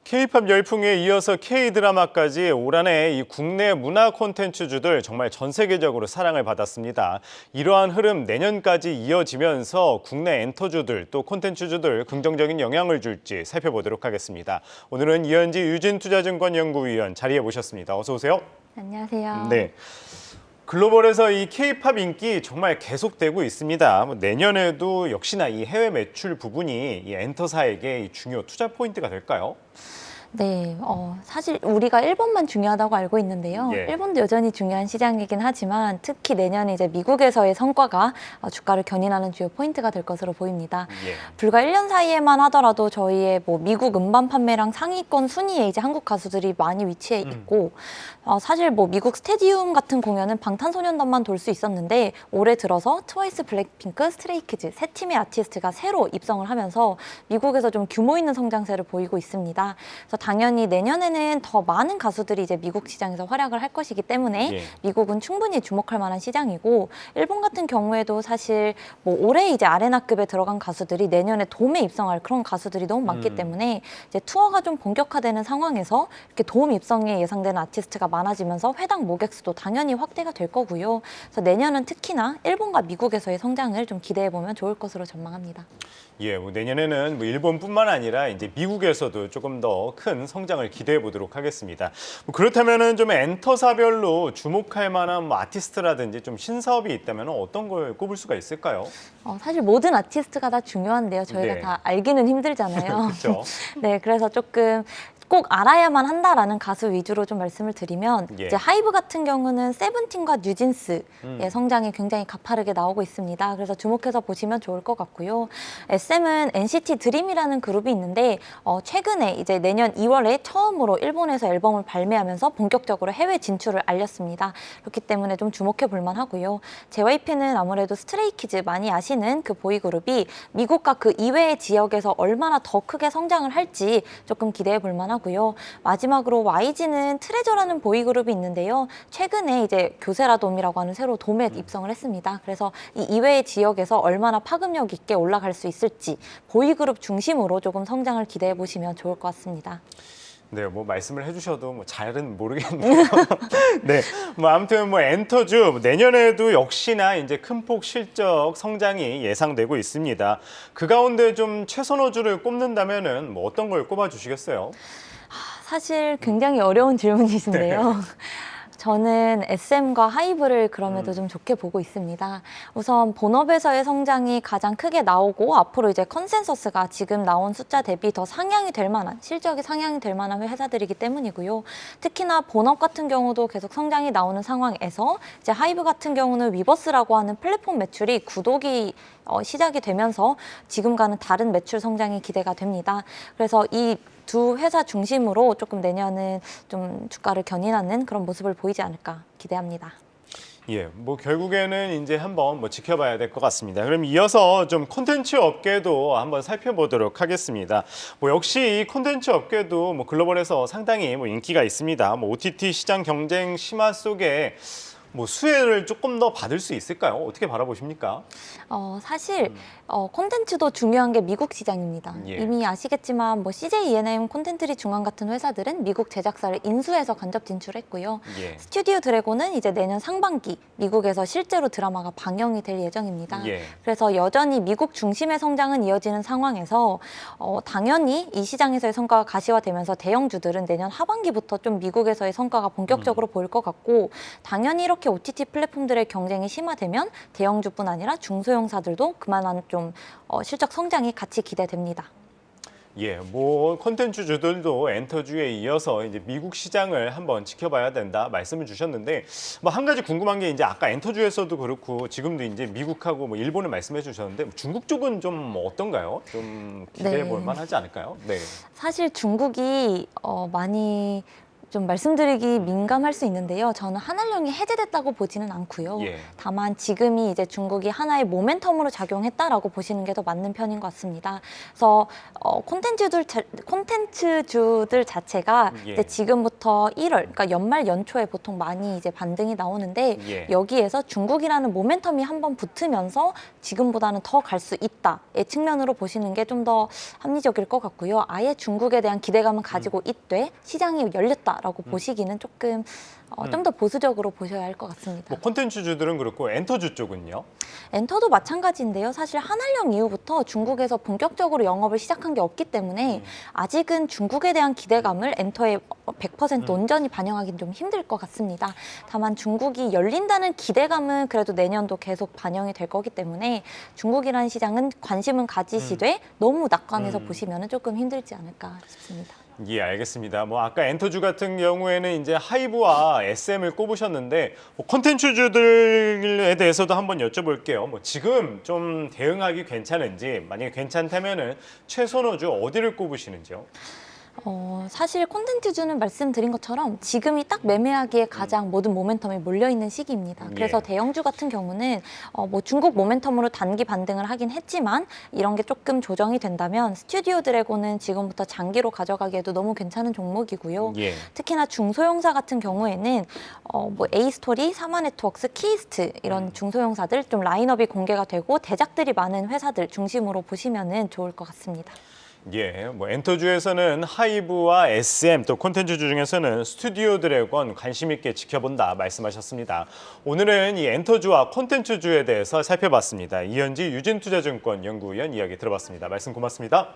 K-팝 열풍에 이어서 K-드라마까지 올 한해 이 국내 문화 콘텐츠주들 정말 전 세계적으로 사랑을 받았습니다. 이러한 흐름 내년까지 이어지면서 국내 엔터주들 또 콘텐츠주들 긍정적인 영향을 줄지 살펴보도록 하겠습니다. 오늘은 이현지 유진투자증권 연구위원 자리해 모셨습니다. 어서 오세요. 안녕하세요. 네. 글로벌에서 이 K-팝 인기 정말 계속되고 있습니다. 내년에도 역시나 이 해외 매출 부분이 이 엔터사에게 중요 투자 포인트가 될까요? 네, 사실 우리가 일본만 중요하다고 알고 있는데요. 예. 일본도 여전히 중요한 시장이긴 하지만 특히 내년에 이제 미국에서의 성과가 주가를 견인하는 주요 포인트가 될 것으로 보입니다. 예. 불과 1년 사이에만 하더라도 저희의 미국 음반 판매량 상위권 순위에 이제 한국 가수들이 많이 위치해 있고 사실 미국 스테디움 같은 공연은 방탄소년단만 돌 수 있었는데 올해 들어서 트와이스, 블랙핑크, 스트레이키즈 세 팀의 아티스트가 새로 입성을 하면서 미국에서 좀 규모 있는 성장세를 보이고 있습니다. 그래서 당연히 내년에는 더 많은 가수들이 이제 미국 시장에서 활약을 할 것이기 때문에 예. 미국은 충분히 주목할 만한 시장이고 일본 같은 경우에도 사실 올해 이제 아레나급에 들어간 가수들이 내년에 돔에 입성할 그런 가수들이 너무 많기 때문에 이제 투어가 좀 본격화되는 상황에서 이렇게 돔 입성에 예상되는 아티스트가 많아지면서 회당 모객수도 당연히 확대가 될 거고요. 그래서 내년은 특히나 일본과 미국에서의 성장을 좀 기대해 보면 좋을 것으로 전망합니다. 예, 내년에는 일본뿐만 아니라 이제 미국에서도 조금 더 큰 성장을 기대해 보도록 하겠습니다. 그렇다면은 좀 엔터사별로 주목할 만한 아티스트라든지 좀 신사업이 있다면 어떤 걸 꼽을 수가 있을까요? 사실 모든 아티스트가 다 중요한데요. 저희가 네. 다 알기는 힘들잖아요. 그렇죠. 네, 그래서 조금 꼭 알아야만 한다라는 가수 위주로 좀 말씀을 드리면 예. 이제 하이브 같은 경우는 세븐틴과 뉴진스의 성장이 굉장히 가파르게 나오고 있습니다. 그래서 주목해서 보시면 좋을 것 같고요. SM은 NCT 드림이라는 그룹이 있는데 최근에 이제 내년 2월에 처음으로 일본에서 앨범을 발매하면서 본격적으로 해외 진출을 알렸습니다. 그렇기 때문에 좀 주목해 볼 만하고요. JYP는 아무래도 스트레이키즈 많이 아시는 그 보이그룹이 미국과 그 이외의 지역에서 얼마나 더 크게 성장을 할지 조금 기대해 볼 만하고요. 마지막으로 YG는 트레저라는 보이그룹이 있는데요. 최근에 이제 교세라돔이라고 하는 새로 돔에 입성을 했습니다. 그래서 이 이외의 지역에서 얼마나 파급력 있게 올라갈 수 있을지 보이그룹 중심으로 조금 성장을 기대해 보시면 좋을 것 같습니다. 네, 말씀을 해주셔도 잘은 모르겠네요. 네, 아무튼 엔터주 내년에도 역시나 이제 큰 폭 실적 성장이 예상되고 있습니다. 그 가운데 좀 최선호주를 꼽는다면은 어떤 걸 꼽아주시겠어요? 사실 굉장히 어려운 질문이신데요. 저는 SM과 하이브를 그럼에도 좀 좋게 보고 있습니다. 우선 본업에서의 성장이 가장 크게 나오고 앞으로 이제 컨센서스가 지금 나온 숫자 대비 더 상향이 될 만한 실적이 상향이 될 만한 회사들이기 때문이고요. 특히나 본업 같은 경우도 계속 성장이 나오는 상황에서 이제 하이브 같은 경우는 위버스라고 하는 플랫폼 매출이 구독이 시작이 되면서 지금과는 다른 매출 성장이 기대가 됩니다. 그래서 이 두 회사 중심으로 조금 내년은 좀 주가를 견인하는 그런 모습을 보이지 않을까 기대합니다. 예, 결국에는 이제 한번 지켜봐야 될 것 같습니다. 그럼 이어서 좀 콘텐츠 업계도 한번 살펴보도록 하겠습니다. 역시 이 콘텐츠 업계도 글로벌에서 상당히 인기가 있습니다. OTT 시장 경쟁 심화 속에 수혜를 조금 더 받을 수 있을까요? 어떻게 바라보십니까? 사실 콘텐츠도 중요한 게 미국 시장입니다. 예. 이미 아시겠지만 CJ E&M 콘텐츠리 중앙 같은 회사들은 미국 제작사를 인수해서 간접 진출했고요. 예. 스튜디오 드래곤은 이제 내년 상반기 미국에서 실제로 드라마가 방영이 될 예정입니다. 예. 그래서 여전히 미국 중심의 성장은 이어지는 상황에서 당연히 이 시장에서의 성과가 가시화되면서 대형주들은 내년 하반기부터 좀 미국에서의 성과가 본격적으로 보일 것 같고 당연히 이렇게 OTT 플랫폼들의 경쟁이 심화되면 대형주뿐 아니라 중소형사들도 그만한 좀 실적 성장이 같이 기대됩니다. 예, 콘텐츠주들도 엔터주에 이어서 이제 미국 시장을 한번 지켜봐야 된다 말씀을 주셨는데 한 가지 궁금한 게 이제 아까 엔터주에서도 그렇고 지금도 이제 미국하고 일본을 말씀해 주셨는데 중국 쪽은 좀 어떤가요? 좀 기대해 볼 만하지 않을까요? 네. 사실 중국이 많이 좀 말씀드리기 민감할 수 있는데요. 저는 한알령이 해제됐다고 보지는 않고요. 예. 다만 지금이 이제 중국이 하나의 모멘텀으로 작용했다라고 보시는 게 더 맞는 편인 것 같습니다. 그래서 콘텐츠주들 자체가 예. 이제 지금부터 1월, 그러니까 연말 연초에 보통 많이 이제 반등이 나오는데 예. 여기에서 중국이라는 모멘텀이 한번 붙으면서 지금보다는 더 갈 수 있다의 측면으로 보시는 게 좀 더 합리적일 것 같고요. 아예 중국에 대한 기대감을 가지고 있되 시장이 열렸다라고 보시기는 조금 좀 더 보수적으로 보셔야 할 것 같습니다. 뭐 콘텐츠주들은 그렇고 엔터주 쪽은요? 엔터도 마찬가지인데요. 사실 한알령 이후부터 중국에서 본격적으로 영업을 시작한 게 없기 때문에 아직은 중국에 대한 기대감을 엔터에 100% 온전히 반영하기는 좀 힘들 것 같습니다. 다만 중국이 열린다는 기대감은 그래도 내년도 계속 반영이 될 거기 때문에 중국이라는 시장은 관심은 가지시되 너무 낙관해서 보시면 조금 힘들지 않을까 싶습니다. 예, 알겠습니다. 뭐 아까 엔터주 같은 경우에는 이제 하이브와 SM을 꼽으셨는데 뭐 콘텐츠주들에 대해서도 한번 여쭤볼게요. 뭐 지금 좀 대응하기 괜찮은지, 만약에 괜찮다면은 최선호주 어디를 꼽으시는지요? 사실 콘텐츠주는 말씀드린 것처럼 지금이 딱 매매하기에 가장 모든 모멘텀이 몰려있는 시기입니다. 그래서 예. 대형주 같은 경우는 뭐 중국 모멘텀으로 단기 반등을 하긴 했지만 이런 게 조금 조정이 된다면 스튜디오 드래곤은 지금부터 장기로 가져가기에도 너무 괜찮은 종목이고요. 예. 특히나 중소형사 같은 경우에는 뭐 에이스토리, 사마네트워크스, 키이스트 이런 중소형사들 좀 라인업이 공개가 되고 대작들이 많은 회사들 중심으로 보시면은 좋을 것 같습니다. 예, 뭐 엔터주에서는 하이브와 SM 또 콘텐츠주 중에서는 스튜디오 드래곤 관심 있게 지켜본다 말씀하셨습니다. 오늘은 이 엔터주와 콘텐츠주에 대해서 살펴봤습니다. 이현지 유진투자증권 연구위원 이야기 들어봤습니다. 말씀 고맙습니다.